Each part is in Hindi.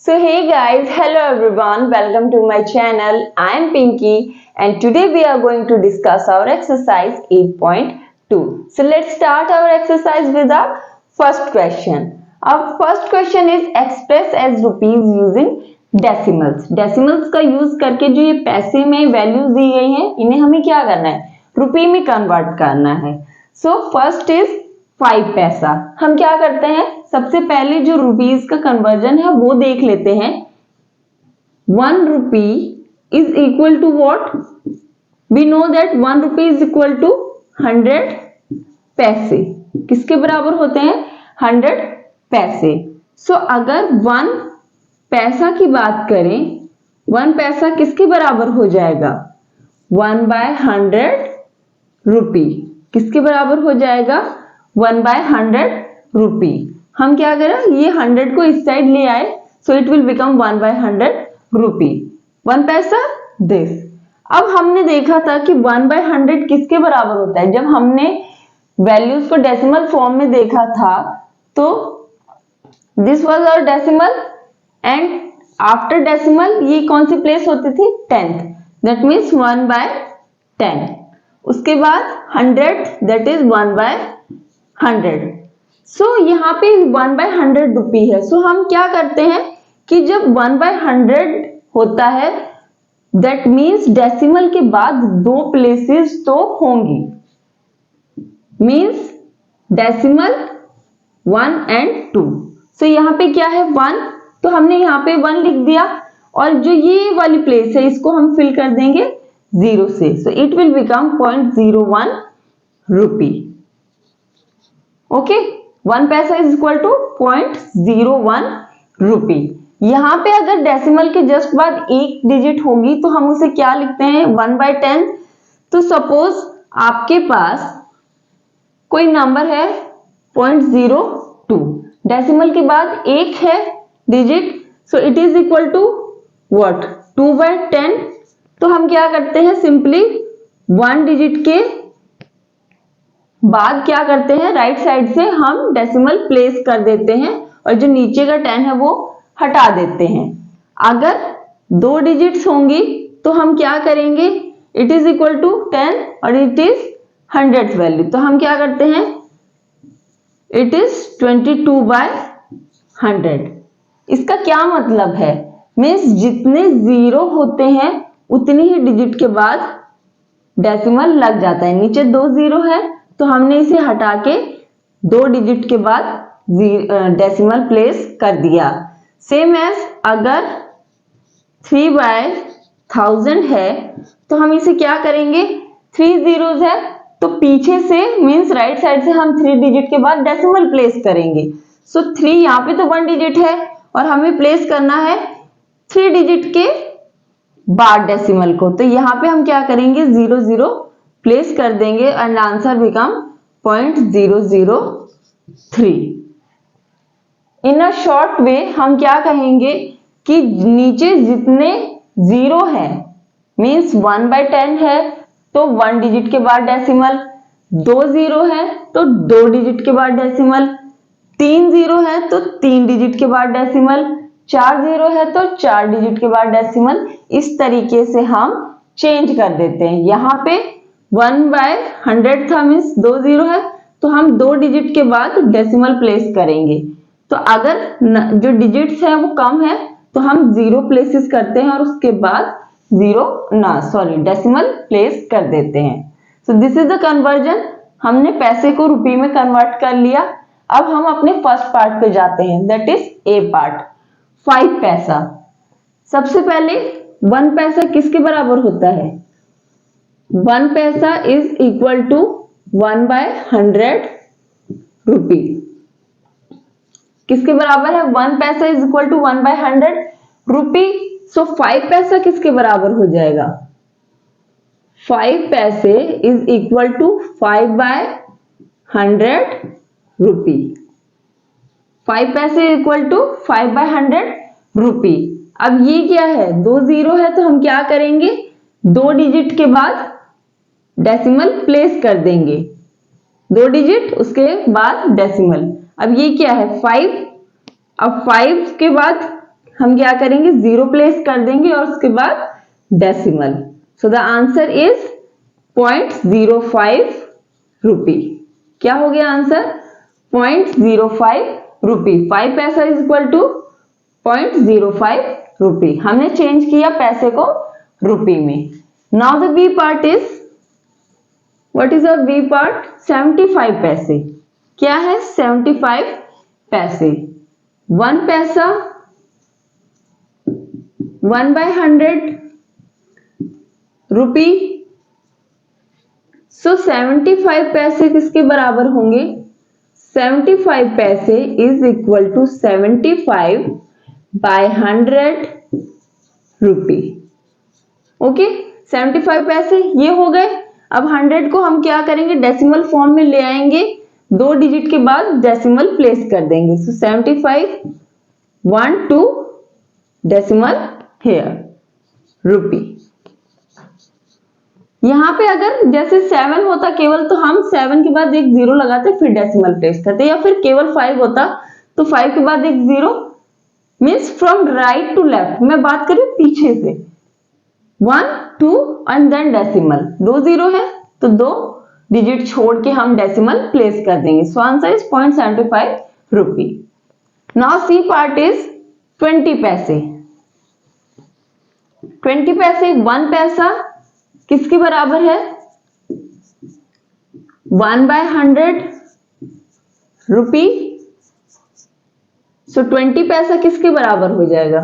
So hey guys, hello everyone, welcome to my channel. I am Pinky and today we are going to discuss our exercise 8.2. So let's start our exercise with our first question. Our first question is express as rupees using decimals. Decimals का यूज करके जो ये पैसे में वैल्यूज दी गई हैं, इन्हें हमें क्या करना है? रुपये में कन्वर्ट करना है. So first is 5 पैसा. हम क्या करते हैं, सबसे पहले जो रुपीज का कन्वर्जन है वो देख लेते हैं. 1 rupee is equal to what? We know that 1 rupee is equal to 100 पैसे. किसके बराबर होते हैं? 100 पैसे. So अगर 1 पैसा की बात करें, 1 पैसा किसके बराबर हो जाएगा? 1/100 रुपी. किसके बराबर हो जाएगा? 1/100 रुपी. हम क्या करें, ये 100 को इस साइड ले आए, सो इट विल बिकम 1/100 रुपी. 1 पैसा दिस. अब हमने देखा था कि 1/100 किसके बराबर होता है. जब हमने वैल्यूज को डेसिमल फॉर्म में देखा था तो this was our decimal and after decimal ये कौन सी प्लेस होती थी? 10th. That means 1/10. उसके बाद 100 दैट इज 1/100. सो यहाँ पे 1/100 रुपी है. सो हम क्या करते हैं कि जब 1/100 होता है दैट मीन्स डेसिमल के बाद 2 प्लेसेस तो होंगी. Means decimal 1 and 2. सो यहाँ पे क्या है? 1. तो हमने यहाँ पे 1 लिख दिया और जो ये वाली प्लेस है इसको हम फिल कर देंगे 0 से. सो it will become 0.01 rupee. Okay, 1 पैसा इज इक्वल टू 0.01 रुपी. यहाँ पे अगर डेसिमल के जस्ट बाद एक डिजिट होगी तो हम उसे क्या लिखते हैं? 1/10. तो सपोज आपके पास कोई नंबर है 0.02, डेसिमल के बाद एक है digit, so it is equal to what? 2/10. तो हम क्या करते हैं, सिंपली 1 डिजिट के बाद क्या करते हैं, राइट साइड से हम डेसिमल प्लेस कर देते हैं और जो नीचे का 10 है वो हटा देते हैं. अगर 2 डिजिट्स होंगी तो हम क्या करेंगे, इट इज इक्वल टू 10 और इट इज 100th वैल्यू. तो हम क्या करते हैं, इट इज 22/100. इसका क्या मतलब है? मीन्स जितने 0 होते हैं उतनी ही डिजिट के बाद डेसिमल लग जाता है. नीचे 2 0 है तो हमने इसे हटा के 2 डिजिट के बाद डेसिमल प्लेस कर दिया. सेम एज अगर 3/1000 है तो हम इसे क्या करेंगे, 3 zeros है तो पीछे से मीन्स राइट साइड से हम 3 डिजिट के बाद डेसिमल प्लेस करेंगे. सो 3 यहाँ पे तो 1 डिजिट है और हमें प्लेस करना है 3 डिजिट के बाद डेसिमल को. तो यहाँ पे हम क्या करेंगे, 0 0 प्लेस कर देंगे and answer become 0.003. In a short way हम क्या कहेंगे कि नीचे जितने 0 है मीन्स 1/10 है तो 1 डिजिट के बाद डेसिमल, 2 0 है तो 2 डिजिट के बाद डेसिमल, 3 0 है तो 3 डिजिट के बाद डेसिमल, 4 0 है तो 4 डिजिट के बाद डेसिमल. इस तरीके से हम चेंज कर देते हैं. यहाँ पे 1/100 था मीन्स 2 0 है तो हम 2 डिजिट के बाद डेसिमल प्लेस करेंगे. तो अगर जो डिजिट्स है वो कम है तो हम 0 प्लेसेस करते हैं और उसके बाद डेसिमल प्लेस कर देते हैं. सो दिस इज द कन्वर्जन. हमने पैसे को रुपये में कन्वर्ट कर लिया. अब हम अपने फर्स्ट पार्ट पे जाते हैं, दैट इज ए पार्ट. 5 पैसा. सबसे पहले 1 पैसा किसके बराबर होता है? 1 पैसा इज इक्वल टू 1/100 रुपी. किसके बराबर है? 1 पैसा इज इक्वल टू 1/100 रुपी. सो 5 पैसा किसके बराबर हो जाएगा? 5 पैसे इज इक्वल टू 5/100 रुपी. 5 पैसे इक्वल टू 5/100 रुपी. अब ये क्या है? 2 0 है तो हम क्या करेंगे, 2 डिजिट के बाद डेसिमल प्लेस कर देंगे. 2 डिजिट उसके बाद डेसिमल. अब ये क्या है? 5. अब 5 के बाद हम क्या करेंगे, 0 प्लेस कर देंगे और उसके बाद decimal. So the answer is 0.05 रुपी। क्या हो गया आंसर, 0.05 रुपी। 5 पैसा इज इक्वल टू 0.05 रुपी। हमने चेंज किया पैसे को रुपी में। Now the B part is, what is the B part, 75 पैसे। क्या है, 75 पैसे। 1 पैसा 1/100 रुपी। सो 75 पैसे किसके बराबर होंगे, 75 पैसे is equal to 75/100 rupee. Okay, 75 पैसे ये हो गए। अब 100 को हम क्या करेंगे, डेसिमल फॉर्म में ले आएंगे, 2 डिजिट के बाद डेसिमल प्लेस कर देंगे। सो 75 1 2 डेसिमल हेयर रुपी। यहां पे अगर जैसे 7 होता केवल, तो हम 7 के बाद एक 0 लगाते फिर डेसिमल प्लेस करते, या फिर केवल 5 होता तो 5 के बाद एक 0, means from right to left. मैं बात करूं पीछे से, 1 2 एंड देन डेसिमल। 2 0 है तो 2 डिजिट छोड़ के हम डेसिमल प्लेस कर देंगे। So answer is 0.75 rupee. Now C part is 20 पैसे। 20 पैसे, 1 पैसा किसके बराबर है, 1/100 रुपी। सो 20 पैसा किसके बराबर हो जाएगा,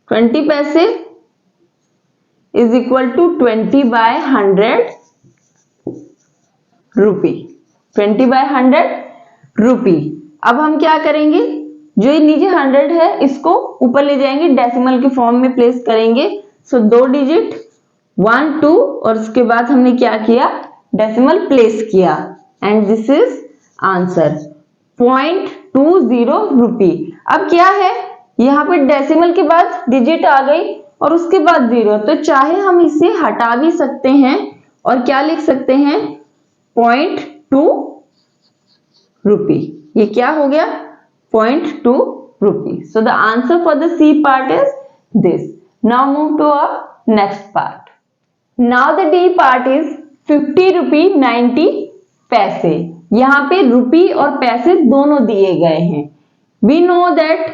20 पैसे इज इक्वल टू 20/100 रुपी। 20/100 रुपी। अब हम क्या करेंगे, जो ये नीचे 100 है इसको ऊपर ले जाएंगे, डेसिमल के फॉर्म में प्लेस करेंगे। सो 2 डिजिट 1 2 और उसके बाद हमने क्या किया, डेसिमल प्लेस किया, एंड दिस इज आंसर 0.20 रुपी। अब क्या है, यहाँ पे डेसिमल के बाद डिजिट आ गई और उसके बाद 0, तो चाहे हम इसे हटा भी सकते हैं और क्या लिख सकते हैं, 0.2 रुपी। ये क्या हो गया, 0.2 rupee. So the answer for the C part is this. Now move to a next part. Now the D part is 50 rupee 90 paise. यहाँ पे रुपी और पैसे दोनों दिए गए हैं। वी नो दैट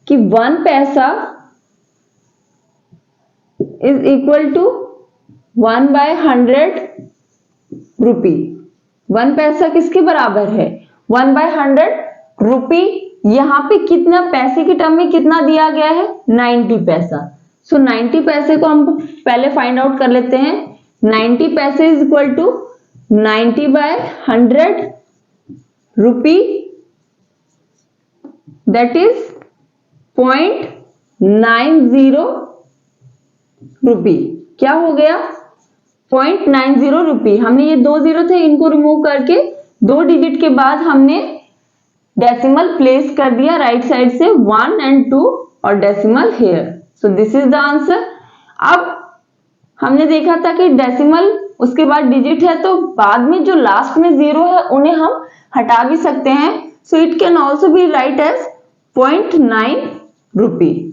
कि 1 पैसा इज इक्वल टू 1/100 रुपी। 1 पैसा किसके बराबर है, 1/100 रुपी। यहाँ पे कितना, पैसे के टर्म में कितना दिया गया है, 90 पैसा। सो 90 पैसे को हम पहले फाइंड आउट कर लेते हैं। 90 पैसे is equal to 90/100 rupee, that is 0.90 rupee. क्या हो गया, 0.90 रुपी। हमने ये 2 0 थे, इनको रिमूव करके 2 डिजिट के बाद हमने डेसिमल प्लेस कर दिया राइट साइड से, 1 and 2 और decimal here. So this is the answer. अब हमने देखा था कि डेसिमल उसके बाद डिजिट है, तो बाद में जो लास्ट में 0 है उन्हें हम हटा भी सकते हैं। So it can also be write as 0.9 rupee.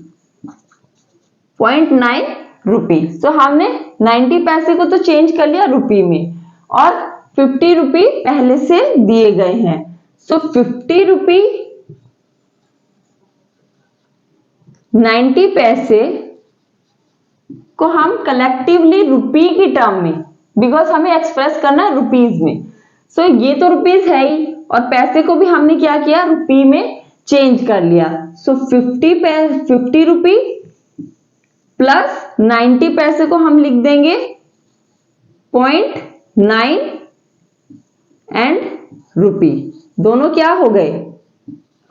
0.9 rupee. So हमने 90 पैसे को तो चेंज कर लिया रुपी में, और 50 रुपी पहले से दिए गए हैं। सो 50 रुपी 90 पैसे को हम कलेक्टिवली रुपी की टर्म में, बिकॉज हमें एक्सप्रेस करना है रुपीज में। सो ये तो रुपीज है ही, और पैसे को भी हमने क्या किया, रुपी में चेंज कर लिया। सो 50 रुपी प्लस 90 पैसे को हम लिख देंगे 0.9 एंड रुपी। दोनों क्या हो गए,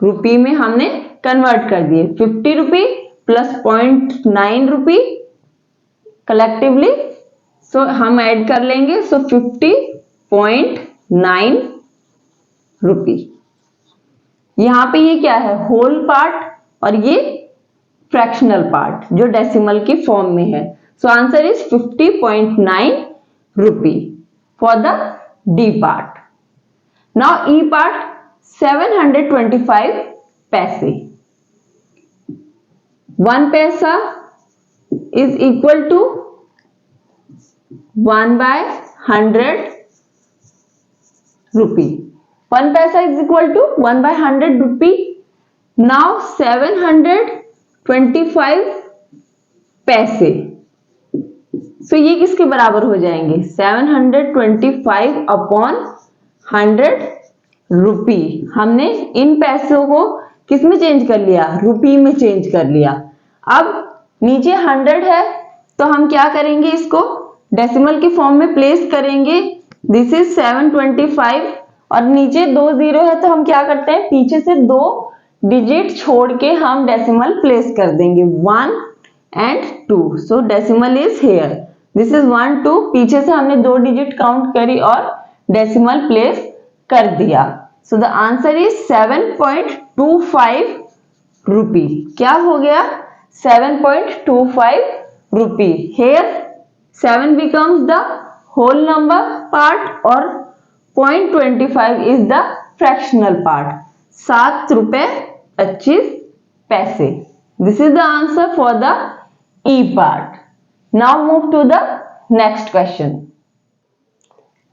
रुपी में हमने कन्वर्ट कर दिए। 50 रुपी प्लस 0.9 रुपी कलेक्टिवली, सो हम ऐड कर लेंगे। सो 50.9 रुपी। यहां पे ये क्या है, होल पार्ट, और ये फ्रैक्शनल पार्ट जो डेसिमल के फॉर्म में है। सो answer is 50.9 rupee for the D part. Now E part 725 पैसे। 1 पैसा is equal to 1/100 rupee. 1 paisa is equal to 1/100 rupee. Now 725 पैसे, so ये किसके बराबर हो जाएंगे? 725 अपॉन 100 रुपी। हमने इन पैसों को किस में चेंज कर लिया? रुपी में चेंज कर लिया। अब नीचे 100 है तो हम क्या करेंगे? इसको डेसिमल के फॉर्म में प्लेस करेंगे। दिस इज 725 और नीचे 2 जीरो है तो हम क्या करते हैं? पीछे से 2 डिजिट छोड़ के हम डेसिमल प्लेस कर देंगे 1 and 2. So decimal is here. This is 1 2. पीछे से हमने 2 डिजिट काउंट करी और डेसिमल प्लेस कर दिया। So the answer is 7.25 रुपी। क्या हो गया? 7.25 रुपी। Here 7 becomes the whole number part or 0.25 is the fractional part. 7 रुपए 25 पैसे। This is the answer for the E part. Now move to the next question.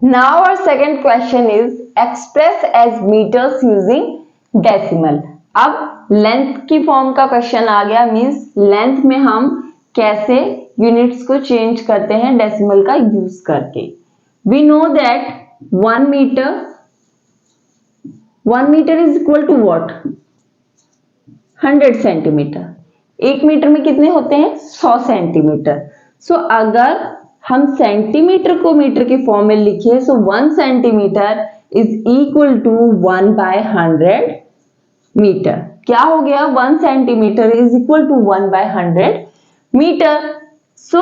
Now our second question is express as meters using decimal. अब लेंथ की फॉर्म का क्वेश्चन आ गया, मीन्स लेंथ में हम कैसे यूनिट्स को चेंज करते हैं डेसिमल का यूज करके। We know that 1 meter is equal to what? 100 centimetre. 1 metre में कितने होते हैं? 100 सेंटीमीटर। सो अगर हम सेंटीमीटर को मीटर के फॉर्म में लिखे so 1 centimetre is equal to 1/100 metre. क्या हो गया? 1 centimetre is equal to 1/100 metre. So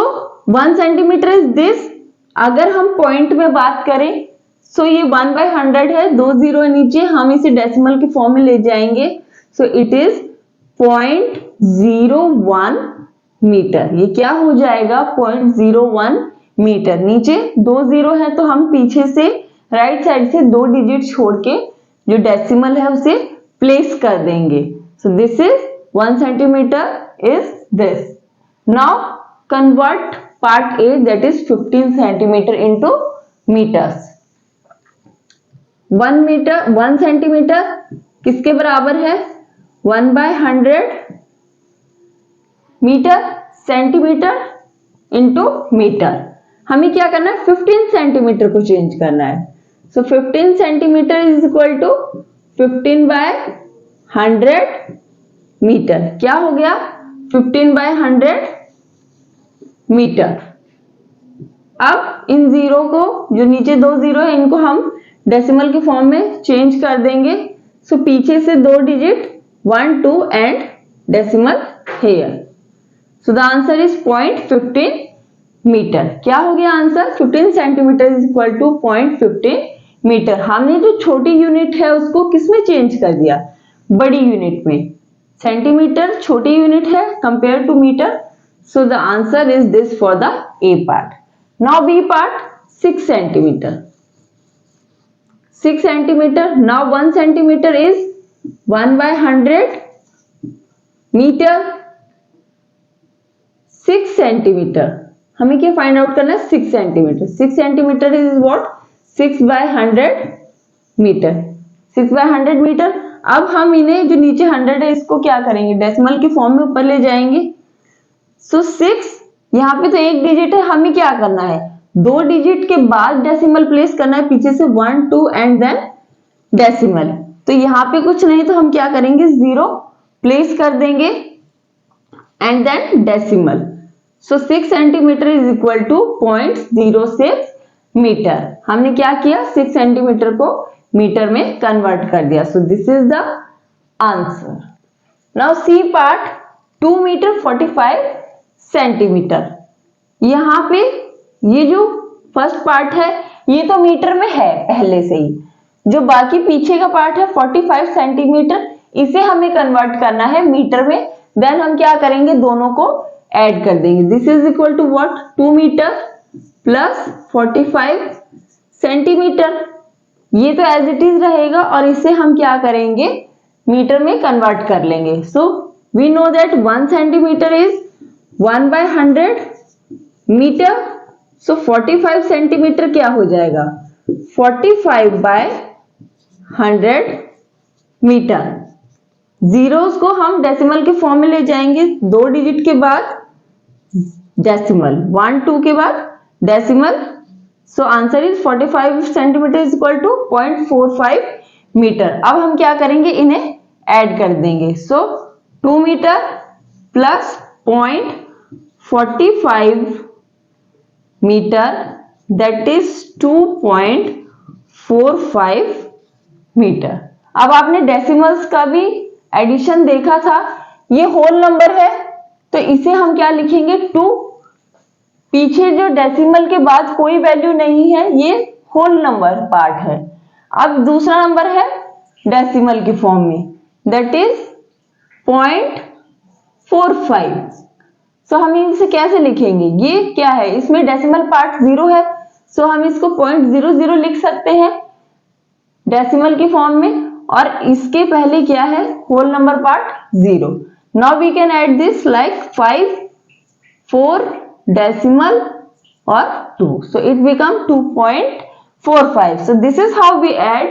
1 centimetre is this. अगर हम पॉइंट में बात करें सो ये 1/100 है, 2 जीरो नीचे, हम इसे डेसिमल के फॉर्म में ले जाएंगे सो इट इज 0.01 मीटर। ये क्या हो जाएगा? 0.01 मीटर। नीचे 2 जीरो है तो हम पीछे से राइट साइड से 2 डिजिट छोड़ के जो डेसिमल है उसे प्लेस कर देंगे। So this is 1 centimetre is this. Now convert part A that is 15 centimetre into metres. 1 centimetre किसके बराबर है? 1/100 मीटर सेंटीमीटर इंटू मीटर। हमें क्या करना है? 15 सेंटीमीटर को चेंज करना है। So 15 centimetre is equal to 15/100 metre. क्या हो गया? 15/100 मीटर। अब इन जीरो को, जो नीचे 2 जीरो है, इनको हम डेसिमल के फॉर्म में चेंज कर देंगे। सो पीछे से 2 digit 1 2 and decimal here. So the answer is 0.15 metre. क्या हो गया answer? 15 centimetre is equal to 0.15 metre. हमने जो छोटी यूनिट है उसको किस में चेंज कर दिया? बड़ी यूनिट में। सेंटीमीटर छोटी यूनिट है compare to metre. So the answer is this for the A part. Now B part 6 centimetre. 6 centimetre. Now 1 centimetre is 1/100 metre. 6 centimetre हमें क्या फाइंड आउट करना है? 6 centimetre. 6 centimetre is what? 6/100 metre. 6/100 metre. अब हम इन्हें जो नीचे 100 है इसको क्या करेंगे? डेसिमल के फॉर्म में ऊपर ले जाएंगे। सो 6 यहाँ पे तो 1 डिजिट है, हमें क्या करना है? 2 डिजिट के बाद डेसिमल प्लेस करना है, पीछे से 1 2 एंड देन डेसिमल। तो यहाँ पे कुछ नहीं तो हम क्या करेंगे? 0 प्लेस कर देंगे and then decimal. So 6 centimetre is equal to 0.06 metre. हमने क्या किया? 6 सेंटीमीटर को मीटर में कन्वर्ट कर दिया। So this is the answer. Now C part 2 metre 45 centimetre. यहाँ पे ये जो फर्स्ट पार्ट है ये तो मीटर में है पहले से ही, जो बाकी पीछे का पार्ट है 45 सेंटीमीटर, इसे हमें कन्वर्ट करना है मीटर में। देन हम क्या करेंगे? दोनों को ऐड कर देंगे। This is equal to what? 2 metre plus 45 centimetre. ये तो एज इट इज रहेगा और इसे हम क्या करेंगे? मीटर में कन्वर्ट कर लेंगे। So we know that 1 centimetre is 1/100 metre. So 45 centimetre क्या हो जाएगा, 45/100 मीटर। जीरोस को हम डेसिमल के फॉर्म में ले जाएंगे, 2 डिजिट के बाद डेसिमल, 1 2 के बाद decimal. So answer is 45 centimetre is equal to 0.45 metre. अब हम क्या करेंगे, इन्हें ऐड कर देंगे। So 2 metre plus 0.45 metre that is 2.45 metre. अब आपने डेसिमल्स का भी एडिशन देखा था, ये होल नंबर है तो इसे हम क्या लिखेंगे, 2। पीछे जो डेसिमल के बाद कोई वैल्यू नहीं है, ये होल नंबर पार्ट है। अब दूसरा नंबर है डेसिमल के फॉर्म में, दैट इज 0.45। सो हम इसे कैसे लिखेंगे, ये क्या है, इसमें डेसिमल पार्ट 0 है, सो हम इसको 0.00 लिख सकते हैं डेसिमल के फॉर्म में, और इसके पहले क्या है, whole number part 0। Now we can add this like 5 4 decimal or 2, so it become 2.45. so this is how we add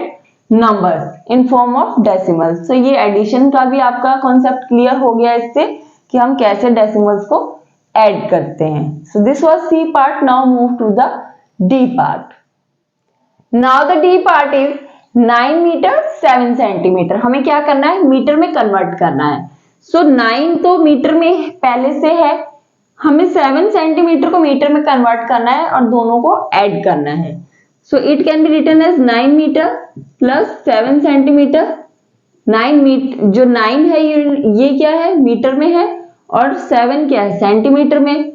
numbers in form of decimals. so ये एडिशन का भी आपका कॉन्सेप्ट क्लियर हो गया इससे कि हम कैसे डेसिमल्स को ऐड करते हैं। so this was C part. now move to the D part. now the D part is 9 metre 7 centimetre. हमें क्या करना है, मीटर में कन्वर्ट करना है। सो 9 तो मीटर में पहले से है, हमें 7 सेंटीमीटर को मीटर में कन्वर्ट करना है और दोनों को ऐड करना है। So it can be written as 9 metre plus 7 centimetre. 9 metre, जो 9 है ये क्या है, मीटर में है, और 7 क्या है, सेंटीमीटर में।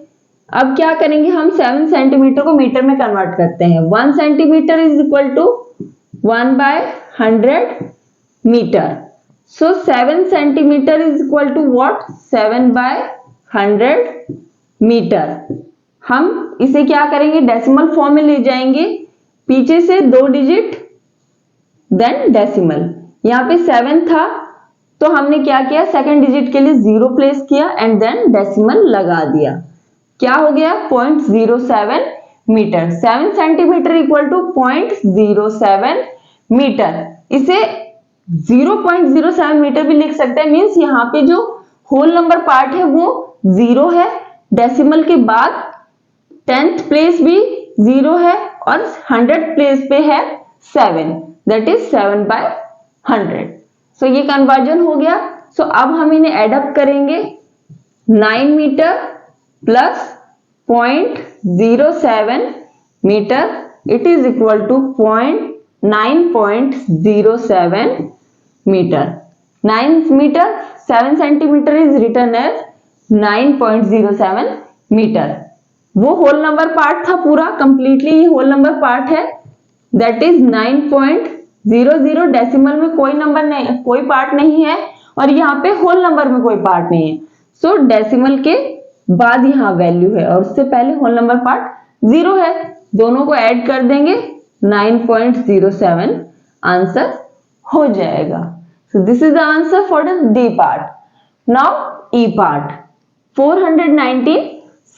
अब क्या करेंगे, हम 7 सेंटीमीटर को मीटर में कन्वर्ट करते हैं। 1 centimetre is equal to 1/100 metre. So 7 centimetre is equal to what, 7/100 metre. हम इसे क्या करेंगे, डेसिमल फॉर्म में ले जाएंगे, पीछे से 2 डिजिट देन डेसिमल। यहाँ पे 7 था तो हमने क्या किया, सेकंड डिजिट के लिए 0 प्लेस किया एंड देन डेसिमल लगा दिया। क्या हो गया, 0.07 metre. 7 centimetre equal to 0.07 metre. इसे 0.07 मीटर भी लिख सकते हैं, मीन्स यहाँ पे जो होल नंबर पार्ट है वो 0 है, डेसिमल के बाद 10th प्लेस भी 0 है और 100th प्लेस पे है 7, दैट इज 7/100। सो ये कन्वर्जन हो गया। सो अब हम इन्हें एडअप करेंगे, 9 metre plus 0.07 metre, it is equal to 9.07 metre. 9 metre 7 centimetre is written as 9.07 metre. वो होल नंबर पार्ट था पूरा, कंप्लीटली होल नंबर पार्ट है, दैट इज 9.00। डेसिमल में कोई नंबर नहीं, कोई पार्ट नहीं है, और यहाँ पे होल नंबर में कोई पार्ट नहीं है। सो डेसिमल के बाद यहाँ वैल्यू है और उससे पहले होल नंबर पार्ट 0 है, दोनों को ऐड कर देंगे, 9.07 आंसर हो जाएगा। सो this is the answer for the D part. Now E part, 419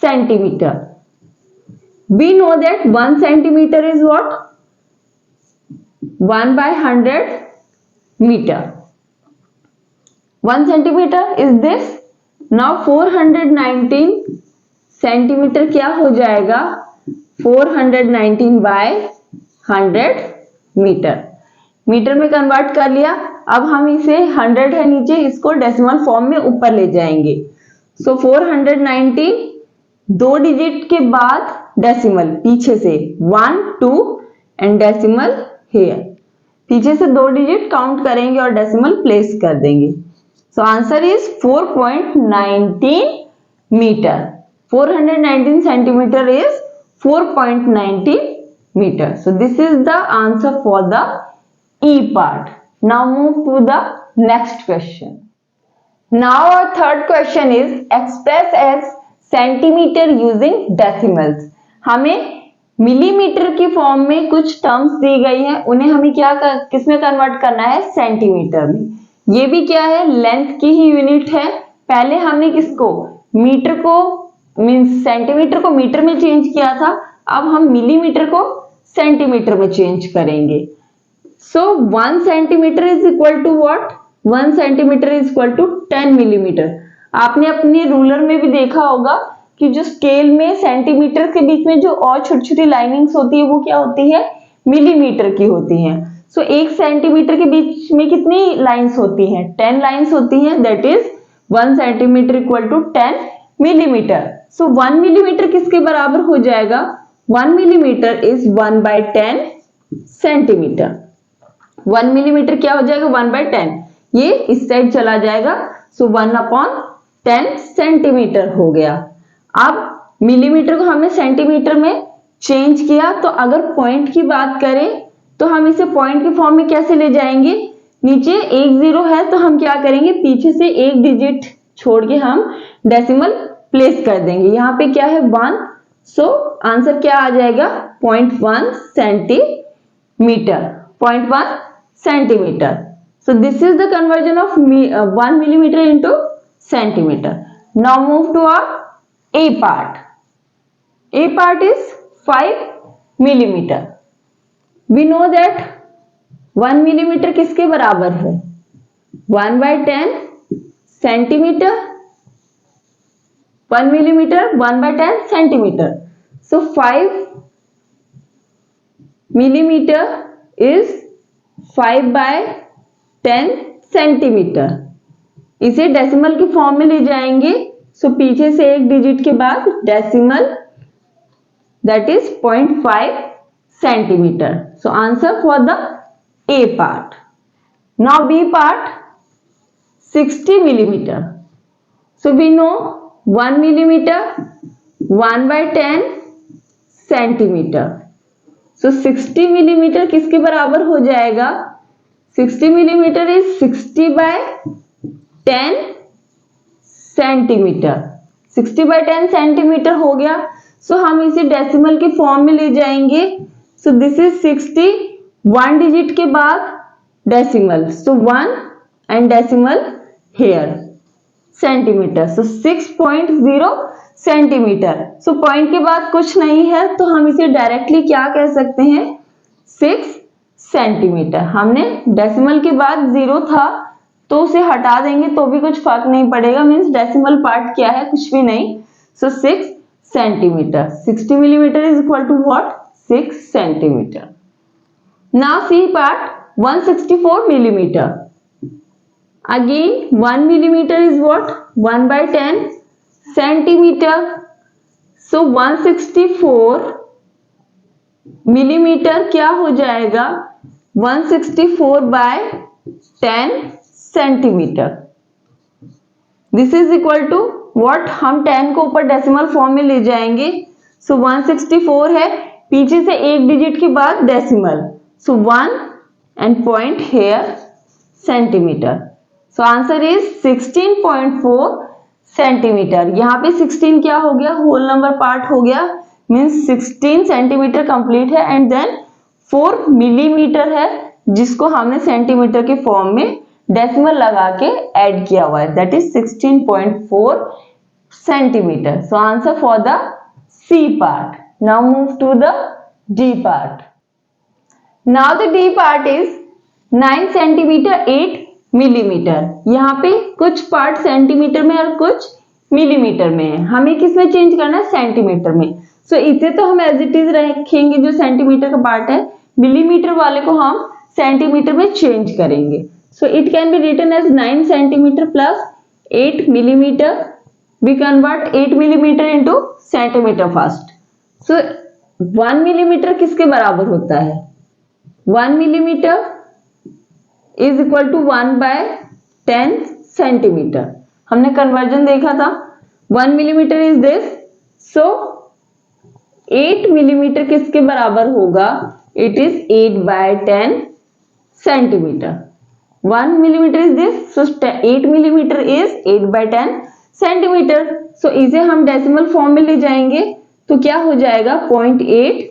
centimeter. We know that 1 centimeter is what? 1/100 meter. 1 centimeter is this. Now 419 centimeter क्या हो जाएगा? 419/100 मीटर। मीटर में कन्वर्ट कर लिया। अब हम इसे 100 है नीचे, इसको डेसिमल फॉर्म में ऊपर ले जाएंगे। सो 419, 2 डिजिट के बाद डेसिमल, पीछे से 1 2 एंड डेसिमल हियर, पीछे से 2 डिजिट काउंट करेंगे और डेसिमल प्लेस कर देंगे। So answer is 4.19 metre. 419 centimetre is 4.19 metre. So this is the answer for the E part. Now move to the next question. Now our third question is express as centimeter using decimals. हमें मिलीमीटर की फॉर्म में कुछ टर्म्स दी गई हैं, उन्हें हमें किसमें कन्वर्ट करना है, सेंटीमीटर में। ये भी क्या है, लेंथ की ही यूनिट है, पहले हमने किसको, मीटर को मीन्स सेंटीमीटर को मीटर में चेंज किया था, अब हम मिलीमीटर को सेंटीमीटर में चेंज करेंगे। So 1 centimetre is equal to what, 1 centimetre is equal to 10 millimetre. आपने अपने रूलर में भी देखा होगा कि जो स्केल में सेंटीमीटर के बीच में जो और छोटी छोटी लाइनिंग्स होती है वो क्या होती है, मिलीमीटर की होती हैं। सो 1 सेंटीमीटर के बीच में कितनी लाइंस होती हैं, 10 लाइंस होती हैं, that is 1 centimetre equal to 10 millimetre. So 1 millimetre किसके बराबर हो जाएगा, 1 मिलीमीटर इज 1/10 सेंटीमीटर। 1 मिलीमीटर क्या हो जाएगा, 1/10, ये इस साइड चला जाएगा, सो 1/10 सेंटीमीटर हो गया। अब मिलीमीटर को हमने सेंटीमीटर में चेंज किया, तो अगर पॉइंट की बात करें तो हम इसे पॉइंट के फॉर्म में कैसे ले जाएंगे, नीचे 1 0 है तो हम क्या करेंगे, पीछे से एक डिजिट छोड़ के हम डेसिमल प्लेस कर देंगे। यहाँ पे क्या है 1, सो आंसर क्या आ जाएगा 0.1 centimetre, 0.1 centimetre. So this is the conversion of 1 millimetre into centimetre. Now move to our A part. A part is 5 millimeter. We know that 1 millimeter किसके बराबर है, 1/10 centimetre, 1 millimeter 1/10 centimetre. So 5 millimeter is 5/10 centimetre. इसे डेसिमल के फॉर्म में ले जाएंगे, सो पीछे से एक डिजिट के बाद decimal, that is 0.5 centimetre. So answer for the A part. Now B part 60 millimeter. So we know 1 millimeter 1/10 centimetre. So 60 millimetre किसके बराबर हो जाएगा, 60 मिलीमीटर इज 60/10 सेंटीमीटर। 60/10 सेंटीमीटर हो गया। सो हम इसे डेसिमल के फॉर्म में ले जाएंगे। सो दिस इज 60, 1 डिजिट के बाद decimal, so 1 and decimal here centimetre, so 6.0 centimetre. So point के बाद कुछ नहीं है तो हम इसे डायरेक्टली क्या कह सकते हैं, 6 सेंटीमीटर। हमने डेसिमल के बाद 0 था तो उसे हटा देंगे तो भी कुछ फर्क नहीं पड़ेगा, मीन्स डेसिमल पार्ट क्या है, कुछ भी नहीं। So 6 centimetre, 60 millimetre is equal to what, 6 centimetre. Now C part 164 millimeter. Again 1 millimeter is what? 1/10 centimeter. So 164 millimeter क्या हो जाएगा? 164/10 centimeter. This is equal to what? हम 10 को ऊपर डेसिमल फॉर्म में ले जाएंगे. So 164 है, पीछे से एक डिजिट के बाद decimal. So 1 and point here centimeter. So answer is 16.4 centimetre. यहाँ पे 16 क्या हो गया? होल नंबर पार्ट हो गया, मीन्स 16 सेंटीमीटर कंप्लीट है एंड देन 4 मिलीमीटर है जिसको हमने सेंटीमीटर के फॉर्म में डेसिमल लगा के ऐड किया हुआ है, that is 16.4 centimetre. So answer for the C part. Now move to the D part. Now the D part is 9 centimetre 8 millimetre. यहाँ पे कुछ पार्ट सेंटीमीटर में और कुछ मिलीमीटर में है. हमें किस में चेंज करना है? सेंटीमीटर में. सो इसे तो हम एज इट इज रखेंगे जो सेंटीमीटर का पार्ट है, मिलीमीटर वाले को हम सेंटीमीटर में चेंज करेंगे. So it can be written as 9 centimetre plus 8 millimetre. We convert 8 millimetre into centimetre first. So 1 millimetre किसके बराबर होता है? 1 millimetre is equal to 1/10 centimetre. हमने कन्वर्जन देखा था. 1 millimetre is this. So 8 millimetre किसके बराबर होगा? It is 8/10 centimetre. 1 millimetre is this. So 8 millimetre is 8/10 centimetre. So इसे हम डेसिमल फॉर्म में ले जाएंगे तो क्या हो जाएगा? 0.8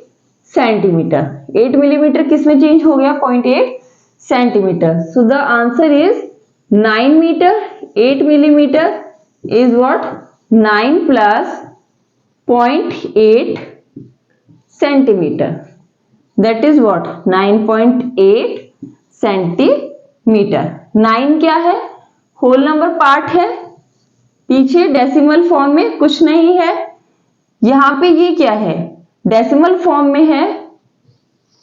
सेंटीमीटर. 8 मिलीमीटर किस में चेंज हो गया? 0.8 centimetre. So the answer is 9 metre 8 millimetre is what? 9 plus 0.8 centimeter. That is what? 9.8 centimetre. 9 क्या है? होल नंबर पार्ट है, पीछे डेसिमल फॉर्म में कुछ नहीं है. यहां पे ये क्या है? डेसिमल फॉर्म में है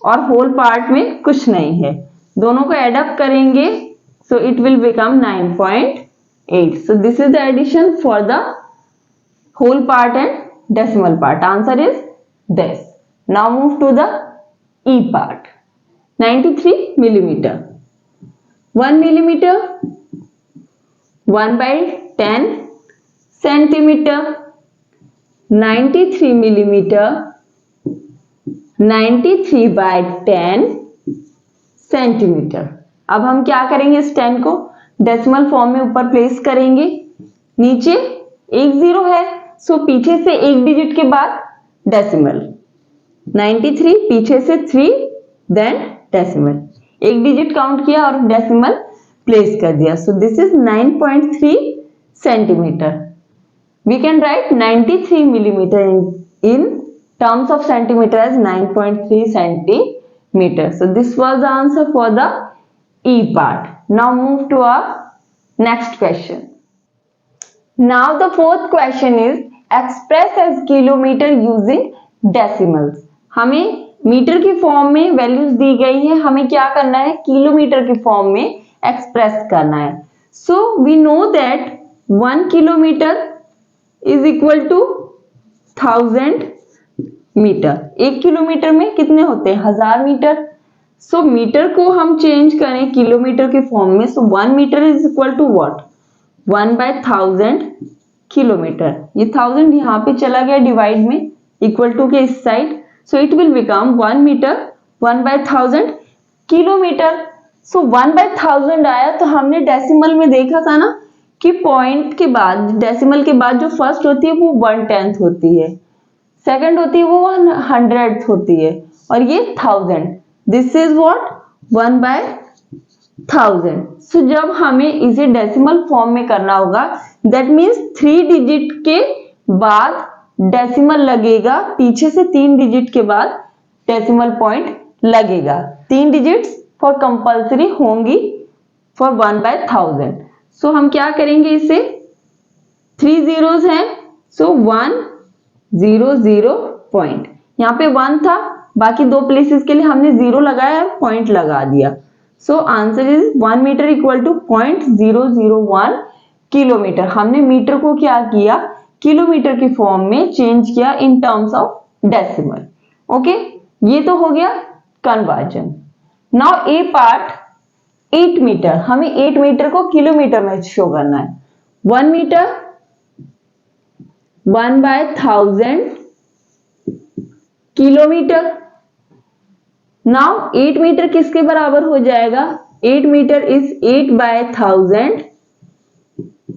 और होल पार्ट में कुछ नहीं है. दोनों को एड अप करेंगे, so it will become 9.8. So this is the addition for the whole part and decimal part. Answer is this. Now move to the E part. 93 millimeter. 1 millimeter, 1 by 10 centimeter. 93 millimeter, 93 by 10 centimetre. अब हम क्या करेंगे? इस 10 को डेसिमल फॉर्म में ऊपर प्लेस करेंगे. नीचे एक जीरो है, सो पीछे से एक डिजिट के बाद डेसिमल. 93 पीछे से 3 देन डेसिमल. एक डिजिट काउंट किया और डेसिमल प्लेस कर दिया. So this is 9.3 centimetre. We can write 93 millimetre in terms of centimeter as 9.3 centimeter. So this was the answer for the E part. Now move to our next question. Now the fourth question is express as kilometer using decimals. हमें मीटर की फॉर्म में वैल्यूज दी गई है, हमें क्या करना है? किलोमीटर की फॉर्म में एक्सप्रेस करना है. So we know that 1 kilometer is equal to 1000 metre. 1 kilometre में कितने होते हैं? 1000 मीटर. सो मीटर को हम चेंज करें किलोमीटर के फॉर्म में. So 1 metre is equal to what? 1 by 1000 kilometre. ये 1000 यहाँ पे चला गया डिवाइड में, इक्वल टू के इस side. So it will become 1 metre 1 by 1000 kilometre. So 1 by 1000 आया, तो हमने डेसिमल में देखा था ना कि पॉइंट के बाद, डेसिमल के बाद जो फर्स्ट होती है वो 1/10 होती है, सेकंड होती है वो 100th होती है, और ये 1000. This is what? 1 by 1000. सो जब हमें इसे डेसिमल फॉर्म में करना होगा, दैट मीन्स 3 डिजिट के बाद डेसिमल लगेगा, पीछे से 3 डिजिट के बाद डेसिमल पॉइंट लगेगा. 3 डिजिट्स फॉर कंपल्सरी होंगी फॉर 1 by 1000. सो हम क्या करेंगे? इसे 3 zeros हैं, सो 1 0 0 पॉइंट. यहाँ पे 1 था, बाकी दो प्लेसेस के लिए हमने 0 लगाया, पॉइंट लगा दिया. So answer is 1 metre equal to 0.001 kilometre. हमने मीटर को क्या किया? किलोमीटर की फॉर्म में चेंज किया in terms of decimal. Okay, ये तो हो गया conversion. Now A part 8 metre. हमें 8 मीटर को किलोमीटर में शो करना है. 1 metre 1 by 1000 kilometre. Now 8 metre किसके बराबर हो जाएगा? 8 metre is 8 by 1000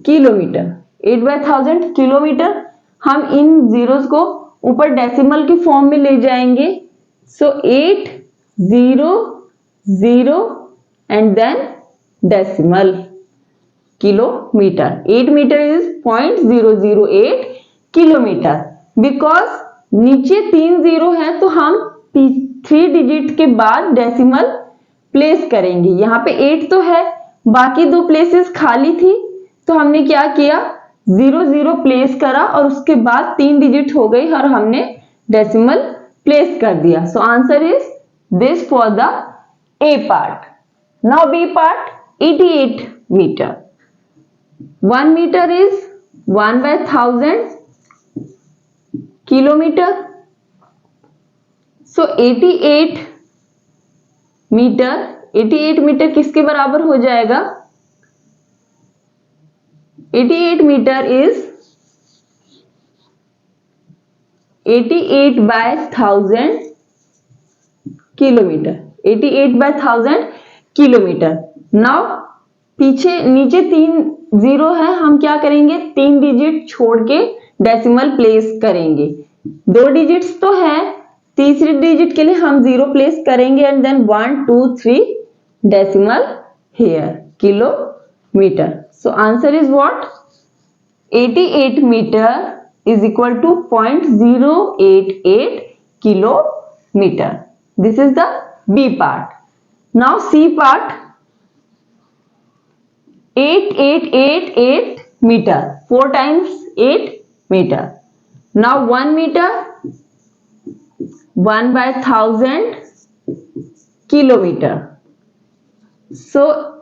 kilometre. 8 by 1000 kilometre. हम इन जीरोस को ऊपर डेसिमल की फॉर्म में ले जाएंगे. So 8 0 0 and then decimal kilometre. 8 metre is 0.008 kilometre. Because नीचे 3 जीरो है, तो हम 3 डिजिट के बाद डेसिमल प्लेस करेंगे. यहाँ पे 8 तो है, बाकी दो प्लेसेस खाली थी, तो हमने क्या किया? 0 0 प्लेस करा और उसके बाद 3 डिजिट हो गई और हमने डेसिमल प्लेस कर दिया. So answer is this for the A part. Now B part 88 metre. 1 metre is 1 by 1000 kilometre. So 88 metre किसके बराबर हो जाएगा? 88 metre is 88 by 1000 kilometre. 88 by 1000 kilometre. Now पीछे नीचे 3 जीरो है, हम क्या करेंगे? 3 डिजिट छोड़ के डेसिमल प्लेस करेंगे. 2 डिजिट्स तो है, तीसरी डिजिट के लिए हम 0 प्लेस करेंगे and then 1 2 3 decimal here kilometre. So answer is what? 88 meter is equal to 0.088 kilometer. This is the B part. Now C part, 8888 meter, 4 times 8 meter. Now 1 meter, 1/1000 kilometer. So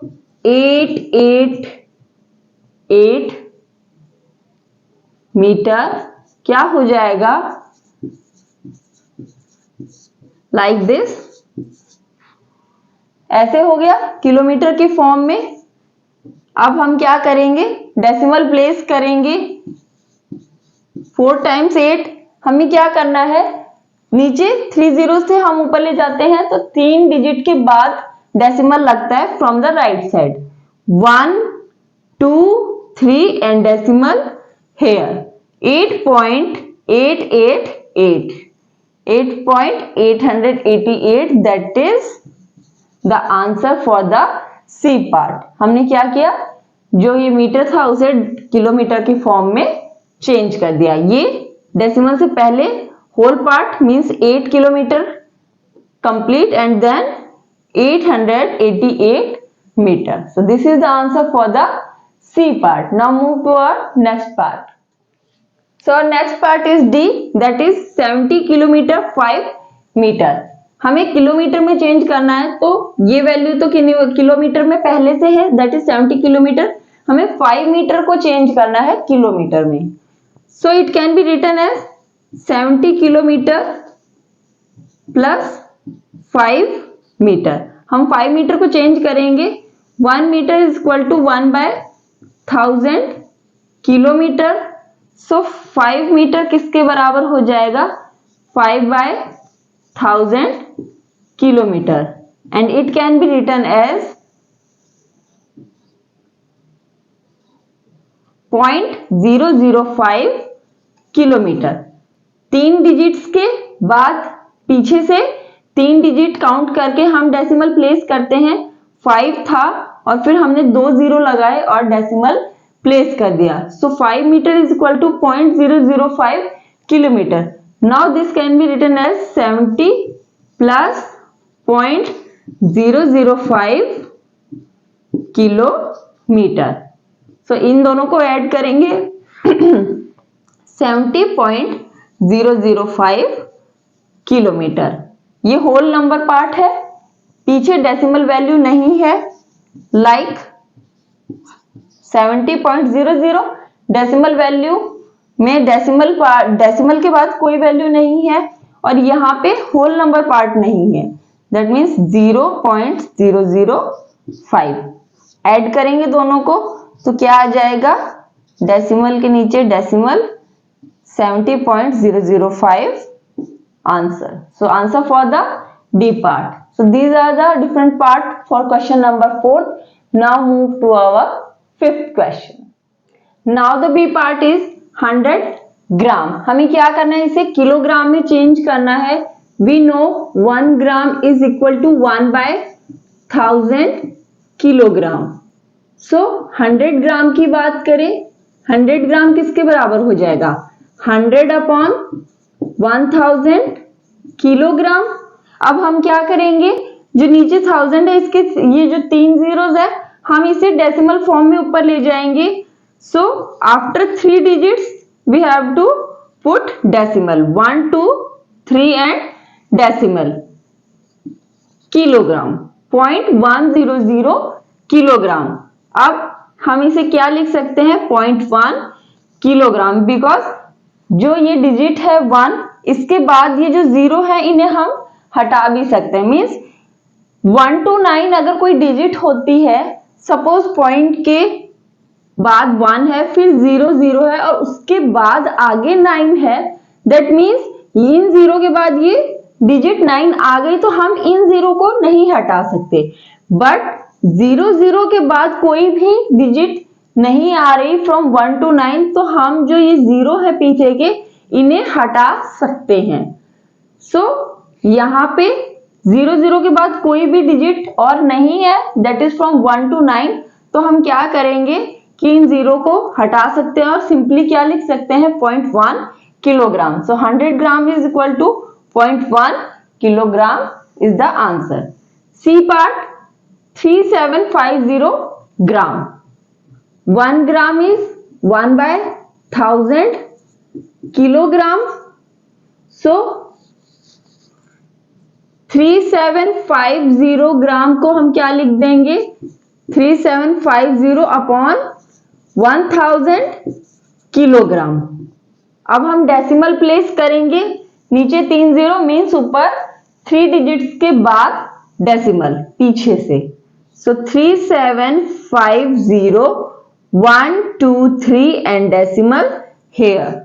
888 metre क्या हो जाएगा, लाइक दिस, ऐसे हो गया किलोमीटर के फॉर्म में। अब हम क्या करेंगे, डेसिमल प्लेस करेंगे। 4 टाइम्स 8, हमें क्या करना है, नीचे 3 जीरो से हम ऊपर ले जाते हैं तो 3 डिजिट के बाद डेसिमल लगता है from the right side. 1 2 3 and decimal here 8.888 8.888, that is the answer for the C part. हमने क्या किया, जो ये मीटर था उसे किलोमीटर की फॉर्म में चेंज कर दिया। ये डेसिमल से पहले whole part means 8 kilometre complete and then 888 meter. So this is the answer for the C part. Now move to our next part. So our next part is D, that is 70 kilometer 5 meter. हमें किलोमीटर में चेंज करना है, तो ये वैल्यू तो किलोमीटर में पहले से है, that is 70 किलोमीटर। हमें 5 मीटर को चेंज करना है किलोमीटर में। So it can be written as 70 kilometre plus 5 metre. हम 5 मीटर को चेंज करेंगे। 1 metre is equal to 1/1000 kilometre. So 5 metre किसके बराबर हो जाएगा, 5/1000 kilometre, and it can be written as 0.005 kilometre. 3 digits के बाद पीछे से 3 डिजिट काउंट करके हम डेसिमल प्लेस करते हैं। 5 था और फिर हमने 2 जीरो लगाए और डेसिमल प्लेस कर दिया। So 5 metre is equal to 0.005 kilometre. Now this can be written as 70 plus 0.005 kilometre. So इन दोनों को ऐड करेंगे 70.005 किलोमीटर। ये होल नंबर पार्ट है, पीछे डेसिमल वैल्यू नहीं है, लाइक 70.00 डेसिमल वैल्यू में डेसिमल के बाद कोई वैल्यू नहीं है और यहाँ पे होल नंबर पार्ट नहीं है, दैट मीन्स 0.005। ऐड करेंगे दोनों को तो क्या आ जाएगा, डेसिमल के नीचे decimal, 70.005 answer. So answer for the D part. So these are the different part for question number 4. Now move to our 5th question. Now the B part is 100 gram. हमें क्या करना है, इसे किलोग्राम में चेंज करना है। We know 1 gram is equal to 1/1000 kilogram. So 100 ग्राम की बात करें, 100 ग्राम किसके बराबर हो जाएगा, 100/1000 किलोग्राम। अब हम क्या करेंगे, जो नीचे 1000 है इसके ये जो 3 जीरोस है हम इसे डेसिमल फॉर्म में ऊपर ले जाएंगे। So after 3 digits we have to put decimal, 1 2 3 and decimal, kilogram, 0.100 kilogram. अब हम इसे क्या लिख सकते हैं, 0.1 किलोग्राम, बिकॉज जो ये डिजिट है 1, इसके बाद ये जो 0 है इन्हें हम हटा भी सकते हैं। मीन्स 1 to 9 अगर कोई डिजिट होती है, सपोज पॉइंट के बाद 1 है, फिर 0 0 है और उसके बाद आगे 9 है, दैट मीन्स इन 0 के बाद ये डिजिट 9 आ गई तो हम इन 0 को नहीं हटा सकते। बट 0 0 के बाद कोई भी डिजिट नहीं आ रही फ्रॉम 1 to 9, तो हम जो ये 0 है पीछे के इन्हें हटा सकते हैं। सो यहाँ पे 0 0 के बाद कोई भी डिजिट और नहीं है, दैट इज फ्रॉम 1 to 9, तो हम क्या करेंगे, कि इन जीरो को हटा सकते हैं और सिंपली क्या लिख सकते हैं 0.1 kilogram. So 100 gram is equal to 0.1 kilogram is the answer. C part 3750 gram. 1 gram is 1/1000 kilogram. So 3750 gram को हम क्या लिख देंगे 3750 अपॉन 1000 किलोग्राम। अब हम डेसिमल प्लेस करेंगे, नीचे 3 जीरो मीन्स ऊपर 3 डिजिट्स के बाद डेसिमल पीछे से। सो 3750 1 2 3 एंड डेसिमल हेयर।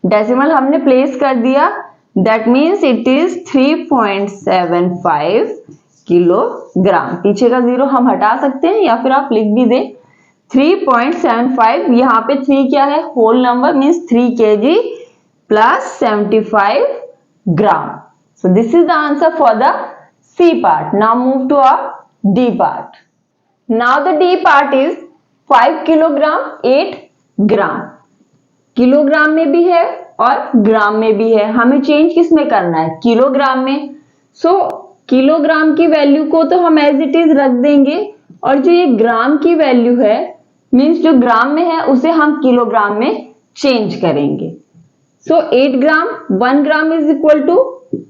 डेसिमल हमने प्लेस कर दिया, that means it is 3.75 kilogram. पीछे का जीरो हम हटा सकते हैं या फिर आप लिख भी दें 3.75। यहाँ पे 3 क्या है whole number means 3 kg plus 75 gram. So this is the answer for the C part. Now move to our D part. Now the D part is 5 kilogram 8 gram. Kilogram में भी है और ग्राम में भी है, हमें चेंज किस में करना है किलोग्राम में। सो किलोग्राम की वैल्यू को तो हम एज इट इज रख देंगे और जो ये ग्राम की वैल्यू है मीन्स जो ग्राम में है उसे हम किलोग्राम में चेंज करेंगे। So 8 gram 1 gram is equal to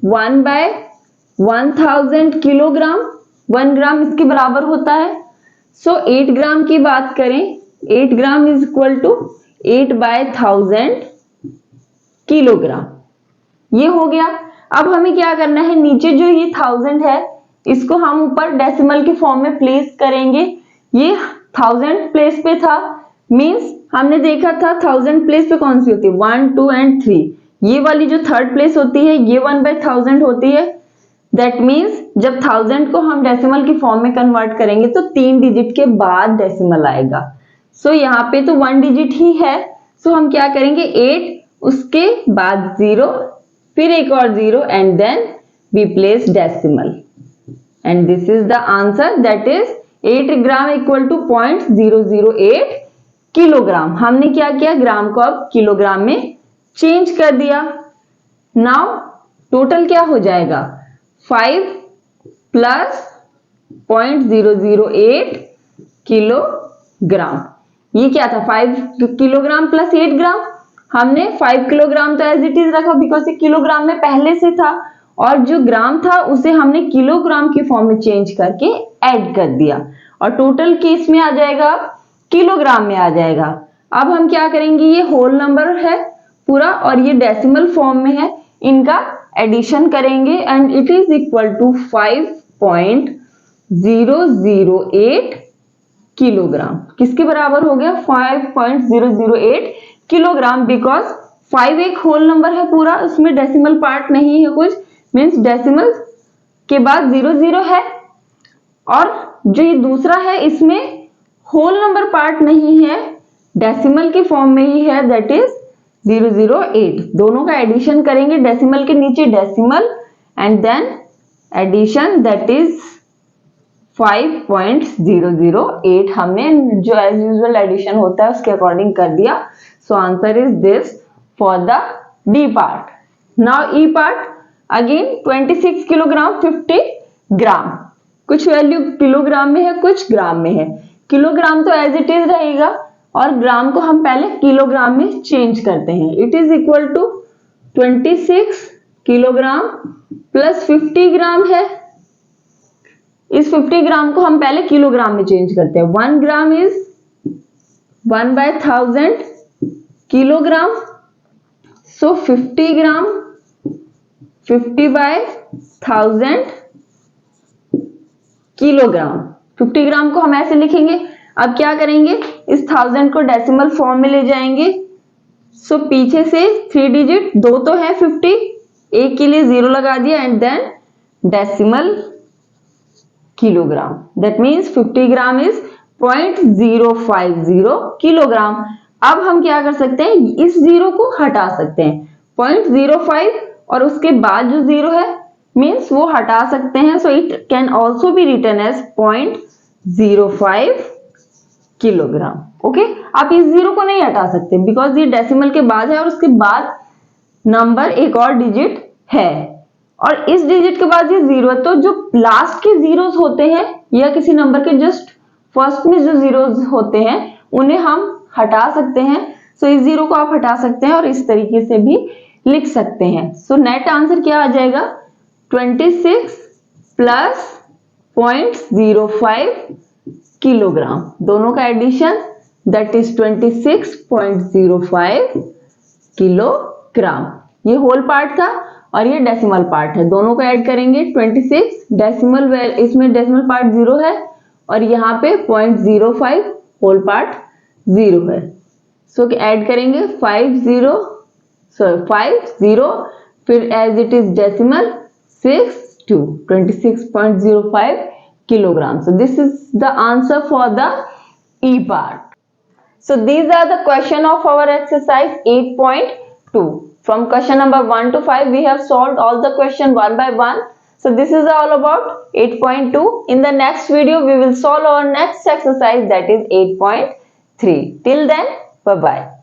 1/1000 kilogram. 1 gram इसके बराबर होता है। सो 8 ग्राम की बात करें 8 gram is equal to 8/1000 kilogram. ये हो गया। अब हमें क्या करना है, नीचे जो ये 1000 है इसको हम ऊपर डेसिमल के फॉर्म में प्लेस करेंगे। ये 1000 प्लेस पे था मींस हमने देखा था 1000 प्लेस पे कौन सी होती है 1 2 एंड 3। ये वाली जो थर्ड प्लेस होती है ये 1/1000 होती है। दैट मीन्स जब 1000 को हम डेसिमल की फॉर्म में कन्वर्ट करेंगे तो 3 डिजिट के बाद डेसिमल आएगा। सो यहाँ पे तो 1 डिजिट ही है। सो हम क्या करेंगे 8 उसके बाद 0 फिर एक और 0 and then we place decimal and this is the answer that is 8 gram equal to 0.008 kilogram. हमने क्या किया ग्राम को अब किलोग्राम में चेंज कर दिया। नाउ टोटल क्या हो जाएगा 5 प्लस 0.008 किलोग्राम। ये क्या था 5 किलोग्राम प्लस 8 ग्राम। हमने 5 किलोग्राम तो एज इट इज रखा बिकॉज ये किलोग्राम में पहले से था और जो ग्राम था उसे हमने किलोग्राम की फॉर्म में चेंज करके ऐड कर दिया और टोटल केस में आ जाएगा किलोग्राम में आ जाएगा। अब हम क्या करेंगे ये होल नंबर है पूरा और ये डेसिमल फॉर्म में है, इनका एडिशन करेंगे and it is equal to 5.008 kilogram. किसके बराबर हो गया 5.008 किलोग्राम बिकॉज 5 एक होल नंबर है पूरा, उसमें डेसिमल पार्ट नहीं है कुछ मीन्स डेसिमल के बाद 00 है और जो ये दूसरा है इसमें होल नंबर पार्ट नहीं है डेसिमल के फॉर्म में ही है दैट इज 008। दोनों का एडिशन करेंगे डेसिमल के नीचे decimal and then addition that is 5.008। हमने जो एज यूजुअल एडिशन होता है उसके अकॉर्डिंग कर दिया। So answer is this for the D part. Now E part again 26 kilogram 50 ग्राम। कुछ वैल्यू किलोग्राम में है कुछ ग्राम में है। किलोग्राम तो एज इट इज रहेगा और ग्राम को हम पहले किलोग्राम में चेंज करते हैं। It is equal to 26 kilogram plus 50 gram है। इस 50 ग्राम को हम पहले किलोग्राम में चेंज करते हैं। 1 gram is 1/1000 kilogram. So 50 gram 50/1000 kilogram. 50 ग्राम को हम ऐसे लिखेंगे। अब क्या करेंगे इस 1000 को डेसिमल फॉर्म में ले जाएंगे। सो पीछे से 3 डिजिट 2 तो है 50 एक के लिए 0 लगा दिया and then decimal kilogram. That means 50 gram is 0.050 kilogram. अब हम क्या कर सकते हैं इस 0 को हटा सकते हैं 0.05 और उसके बाद जो 0 है मीन्स वो हटा सकते हैं। So it can also be written as 0.05 kilogram. Okay, आप इस जीरो को नहीं हटा सकते बिकॉज ये डेसिमल के बाद है और उसके बाद नंबर एक और डिजिट है और इस डिजिट के बाद ये जीरो है, तो जो लास्ट के जीरोस होते हैं या किसी नंबर के जस्ट फर्स्ट में जो जीरोस होते हैं उन्हें हम हटा सकते हैं। सो इस जीरो को आप हटा सकते हैं और इस तरीके से भी लिख सकते हैं। सो नेट आंसर क्या आ जाएगा, 26 प्लस 0.05 किलोग्राम, दोनों का एडिशन दैट इज 26.05 किलोग्राम। ये होल पार्ट था और ये डेसिमल पार्ट है, दोनों को ऐड करेंगे 26 डेसिमल, इसमें डेसिमल पार्ट 0 है और यहाँ पे 0.05 होल पार्ट 0 है। सो ऐड करेंगे 50 फिर as it is decimal 6 to 26.05 kilogram. So this is the answer for the E part. So these are the question of our exercise 8.2. From question number 1 to 5 we have solved all the question one by one. So this is all about 8.2. In the next video we will solve our next exercise, that is 8.3. Till then, bye bye.